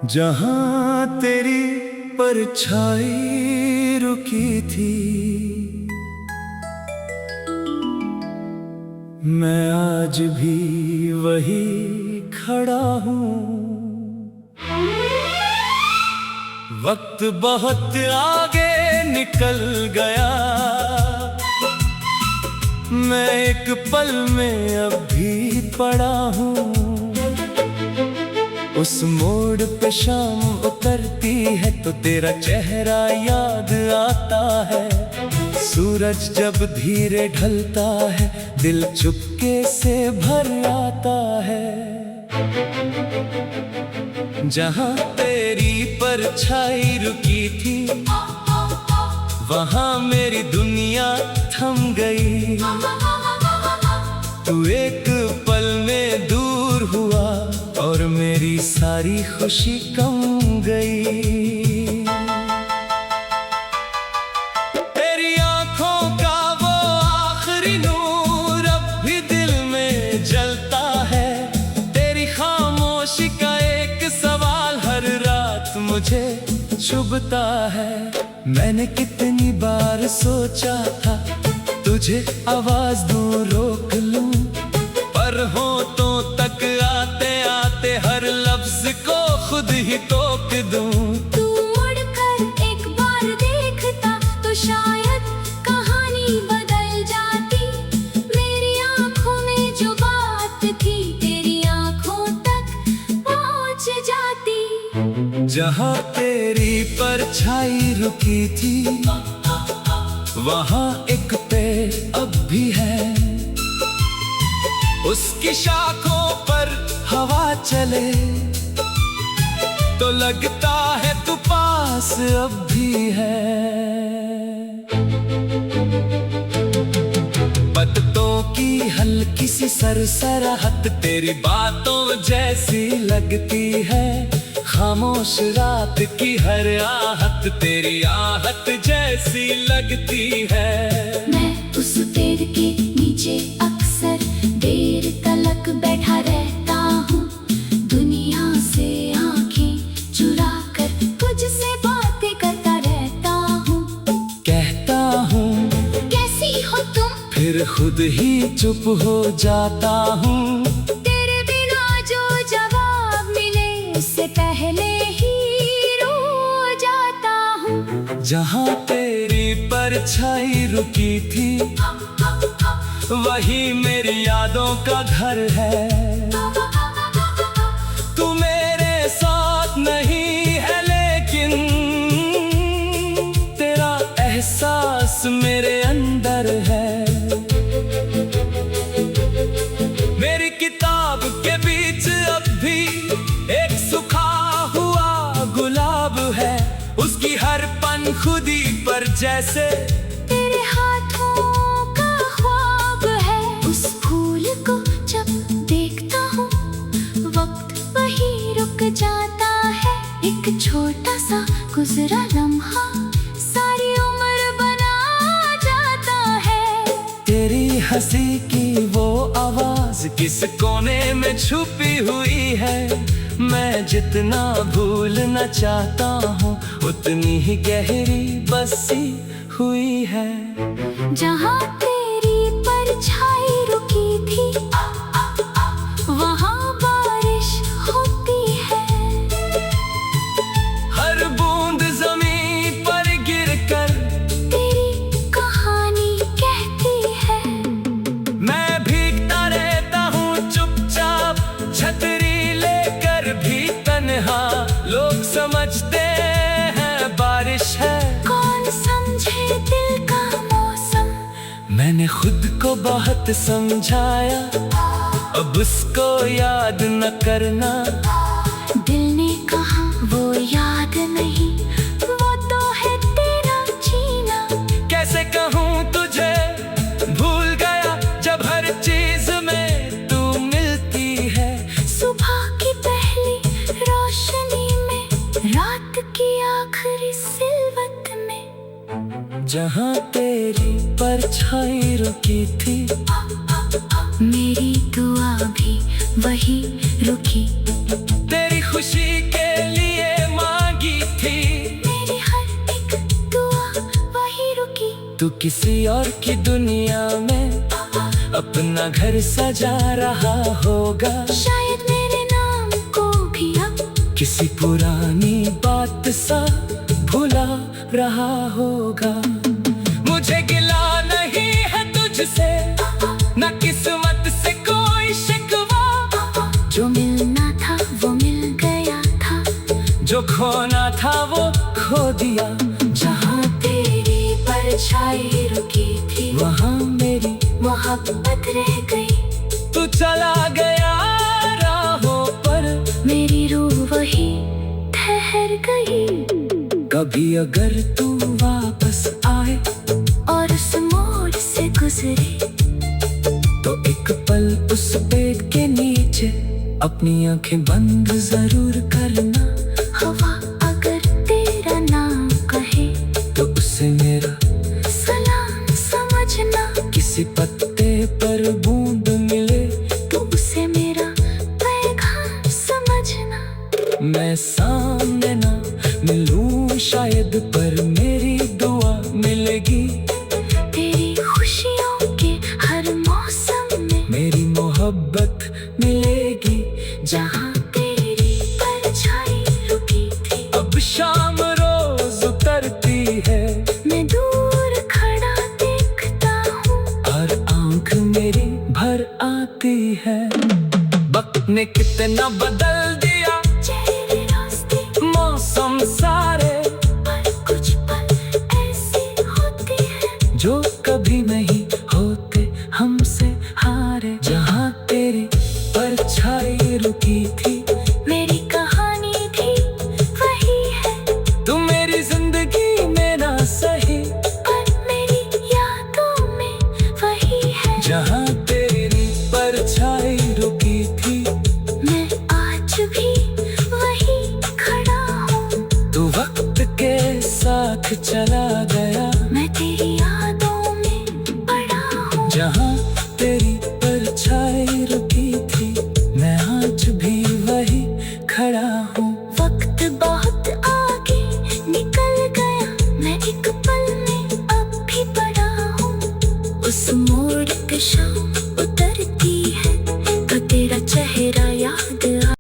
जहां तेरी परछाई रुकी थी, मैं आज भी वही खड़ा हूँ। वक्त बहुत आगे निकल गया, मैं एक पल में अब भी पड़ा हूँ। उस मोड़ पे शाम उतरती है तो तेरा चेहरा याद आता है। सूरज जब धीरे ढलता है, दिल चुपके से भर आता है। जहां तेरी परछाई रुकी थी, वहां मेरी दुनिया थम गई। तू एक पल में दूर हुआ और मेरी सारी खुशी कम गई। तेरी आंखों का वो आखिरी नूर अब भी दिल में जलता है। तेरी खामोशी का एक सवाल हर रात मुझे चुभता है। मैंने कितनी बार सोचा था तुझे आवाज दूं, रोक लूं, पर होठों तक आते आते हर लफ्ज को खुद ही टोक दूं। तू मुड़कर एक बार देखता तो शायद कहानी बदल जाती। मेरी आंखों में जो बात थी तेरी आंखों तक पहुंच जाती। जहां तेरी परछाई रुकी थी, वहां एक पेड़ अब भी है। उसकी शाखों पर हवा चले तो लगता है तू पास अब भी है। पत्तों की हल्की सी सरसराहट तेरी बातों जैसी लगती है। खामोश रात की हर आहट तेरी आहट जैसी लगती है। मैं उस पेड़ के नीचे अक्सर देर तलक बैठा रहता हूँ। दुनिया से आंखें चुरा कर तुझसे बातें करता रहता हूँ। कहता हूँ कैसी हो तुम, फिर खुद ही चुप हो जाता हूँ। तेरे बिना जो जवाब मिले उससे पहले ही रो जाता हूँ। जहां तेरी परछाई रुकी थी, वही मेरी यादों का घर है। तू मेरे साथ नहीं है लेकिन तेरा एहसास मेरे अंदर है। मेरी किताब के बीच अब भी एक सूखा हुआ गुलाब है। उसकी हर पन खुदी पर जैसे तेरे हाथों का ख्वाब है। उस फूल को जब देखता हूँ वक्त वही रुक जाता है। एक छोटा सा गुजरा लम्हा सारी उम्र बना जाता है। तेरी हंसी की वो आवाज किस कोने में छुपी हुई है। मैं जितना भूलना चाहता हूँ उतनी ही गहरी बसी हुई है। जहाँ तेरी परछाई रुकी थी, वहाँ बारिश होती है। हर बूंद जमीन पर गिरकर तेरी कहानी कहती है। मैं भीगता रहता हूँ चुपचाप, छतरी लेकर भी तन्हा। लोग समझते हैं बारिश है, कौन समझे दिल का मौसम। मैंने खुद को बहुत समझाया अब उसको याद न करना। दिल ने कहा वो याद नहीं, वो तो है तेरा जीना। कैसे कहूँ तुझे भूल गया जब हर चीज में तू मिलती है। सुबह की पहली जहाँ तेरी परछाई रुकी थी, मेरी दुआ भी वही रुकी। तेरी खुशी के लिए मांगी थी, मेरी हर एक दुआ वही रुकी। तू किसी और की दुनिया में अपना घर सजा रहा होगा। शायद मेरे नाम को भी अब किसी पुरानी बात सा भुला रहा होगा। मुझे गिला नहीं है तुझसे, न किस्मत से कोई शिकवा। जो मिलना था वो मिल गया था, जो खोना था वो खो दिया। जहाँ तेरी परछाई रुकी थी, वहाँ मेरी मोहब्बत रह गई। तू चला गया राहों पर, मेरी रूह वही ठहर गई। कभी अगर तू वापस आए और उस मोड़ से गुजरे, तो एक पल उस पेड़ के नीचे अपनी आंखें बंद जरूर करना। हवा अगर तेरा नाम कहे, तो उसे मेरा सलाम समझना। किसी पत्ते पर बूंद मिले, तो उसे मेरा पैगाम समझना। मैं सामने ना मिलूं शायद, पर मेरी दुआ मिलेगी। तेरी खुशियों के हर मौसम में मेरी मोहब्बत मिलेगी। जहाँ तेरी परछाई रुकी थी, अब शाम रोज उतरती है, मैं दूर खड़ा देखता हूँ। और आंख मेरी भर आती है। वक्त ने कितना बदल दिया, चेहरे रास्ते मौसम सारे, पर कुछ पल ऐसे होते हैं जो कभी नहीं होते हमसे हारे। जहाँ तेरी परछाई रुकी थी, मेरी कहानी भी वही है। तू मेरी जिंदगी में ना सही, पर मेरी यादों में वही है। जहाँ तेरी परछाई रुकी थी, मैं आज भी वही खड़ा हूँ। तू वक्त के साथ चला